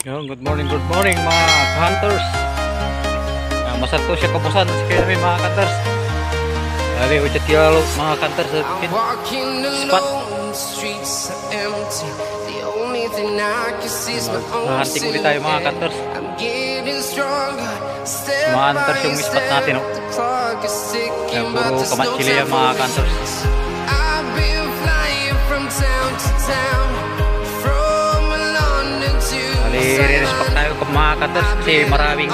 Yo, good morning mga hunters. Masato siya kapusan sa kami mga hunters. Ali ucap yalo mga hunters sa spot. Hunting ulit tayo mga hunters. Mga hunters yung spot natin, no? Puro kamatsili yan mga hunters. I-respect tayo kung mga hunters kasi maraming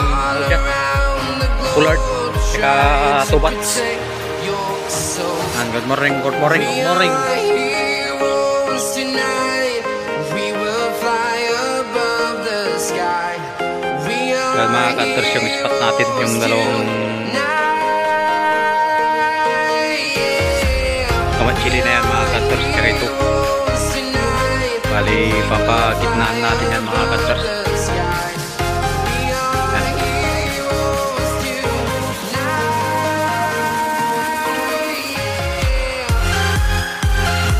kulard saka tubats. And good morning. Well, mga hunters yung spot natin, yung dalawang kamatsili na yan mga hunters, saka ito. Bali, papagitnaan natin yan mga hunters.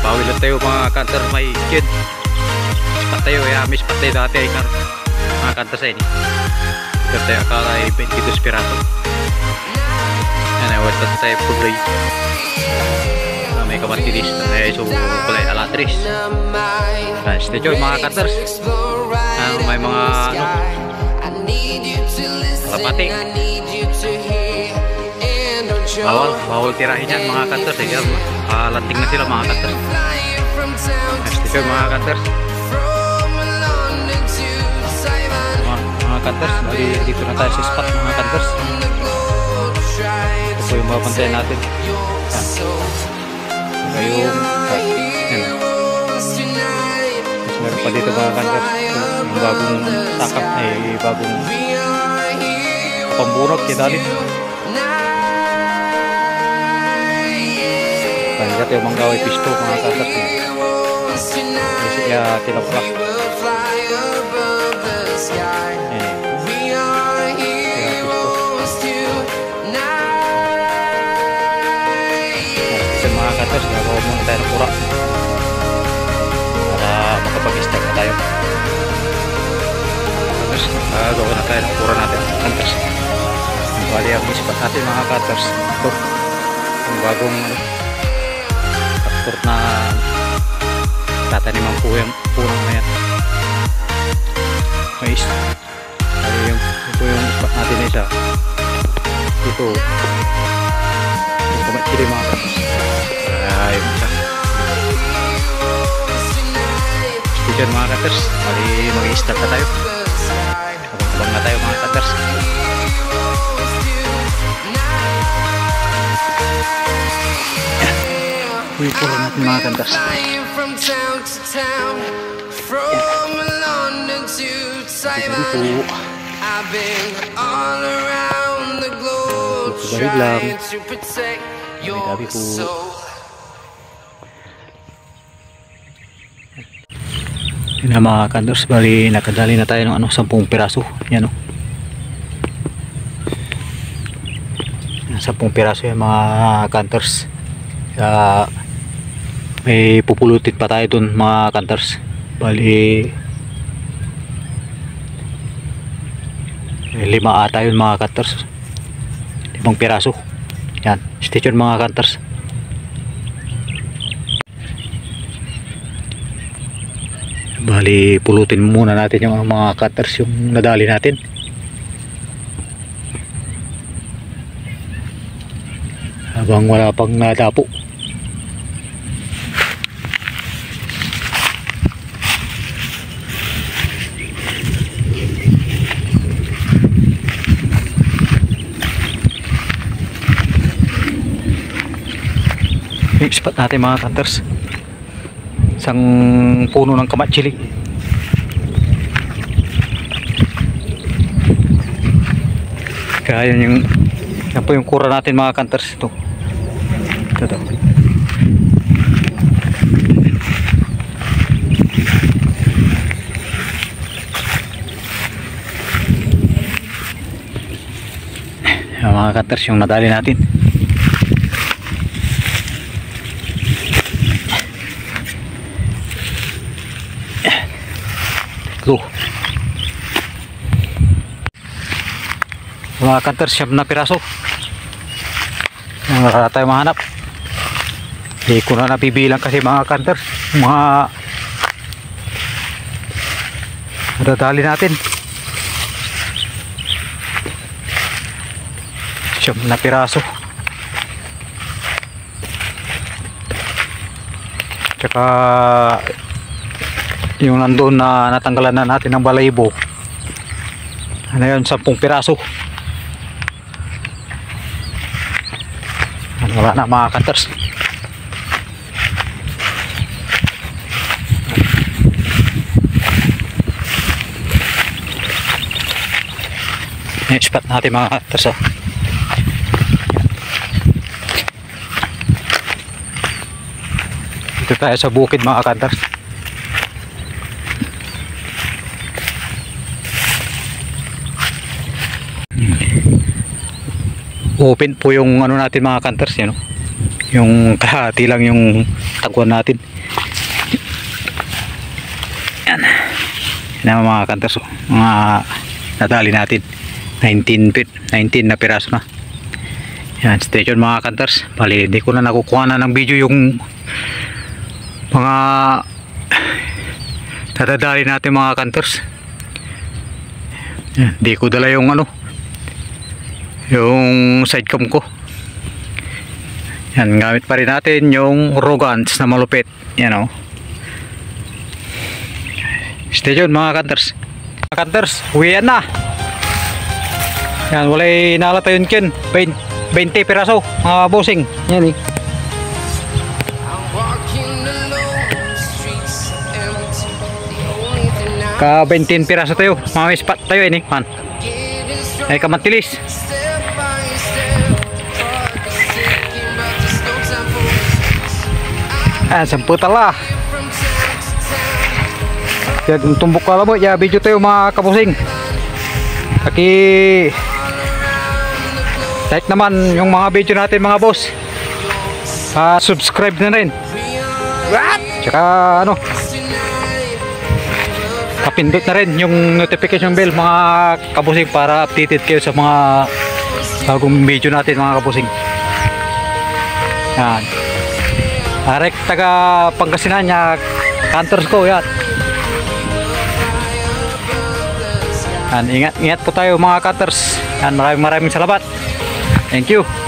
Pawilan tayo mga hunters, may kid. Spat tayo, may spat tayo dati ay mga hunters ay ni. Ito tayo akala ay 22 piraso. Yan ay watat tayo pulay. May kamatilis na ay so kulay alatris. Stay tuned mga hunters. May mga kalapati. Bawal tirahin yan mga hunters. Lanting na sila mga hunters. Stay tuned mga hunters. Mga hunters, dito na tayo sa spot mga hunters. Ito po yung mga pantayan natin. Yung meron pa dito mga hunters, yung bagong takap ay bagong pamburok kita din. Panjat yung mga gawai pisto mga hunters, kasi kaya tinaprak mga hunters. Gagawa muna tayo ng pura para makapag-start na tayo. Gagawa na tayo ng pura natin mga hunters. Bali ang ispat natin mga hunters, ito yung bagong kaptur na tataniman po yung purang na yan. Mais bali ito yung ispat natin na isa. Ito yung kamatsili mga hunters. Ayun siya. Diyan mga hunters, bali mag-i-start na tayo. Abang-abang na tayo mga hunters. Uy, puro natin mga hunters. Balik lang. Dami po. Yun na mga hunters, bali nakadali na tayo ng 10 piraso. Yan o. 10 piraso yan mga hunters. May pupulutin pa tayo dun mga hunters. Bali 5 ata yun mga hunters. 5 piraso. Yan, stay tuned mga hunters. Bali pulutin muna natin yung mga cutters yung nadali natin. Habang wala pang nadapo. Yung spot natin mga hunters, isang puno ng kamatsili. Kaya yan po yung kura natin mga hunters. Ito yung mga hunters yung nadali natin. mga cutters, 7 na piraso. Wala tayo mahanap. Hindi ko na nabibilang kasi mga cutters, mga madadali natin. 7 na piraso. Tsaka yung nandun na natanggalan na natin ng balayibo, ano yun, 10 piraso. Wala na mga cutters. Yung spot natin mga cutters, oh. Dito tayo sa bukid mga cutters. Open po yung ano natin mga cutters, yun, yung kahati lang yung taguan natin. Yan. Yan mga cutters, mga nadali natin. 19 na piraso na. Yan, station mga cutters. Bali, hindi ko na nakukuha na ng video yung mga nadadali natin mga cutters. Yan, hindi ko dala yung ano, yung sidecam ko. Yan, gamit pa rin natin yung Rogans na malupit. Yan, oh. Stay tuned mga cutters. Mga cutters, uwian na. Yan, walay nalata yun Ken. 20 piraso mga bossing. Yan, eh. Ka 20 piraso tayo. Mga spot tayo ini, man. Ay kamatilis. Ah, 10 tala. Yan, tumbok ka mo. Ya, video tayo mga kabusing. Aki like naman yung mga video natin mga boss. Subscribe na rin. Tsaka ano, kapindot na rin yung notification bell mga kabusing para updated kayo sa mga bagong video natin mga kabusing. Yan. Arek taga Pangasinan niya cutters ko yan. Yan, ingat po tayo mga cutters. Yan, maraming salamat. Thank you.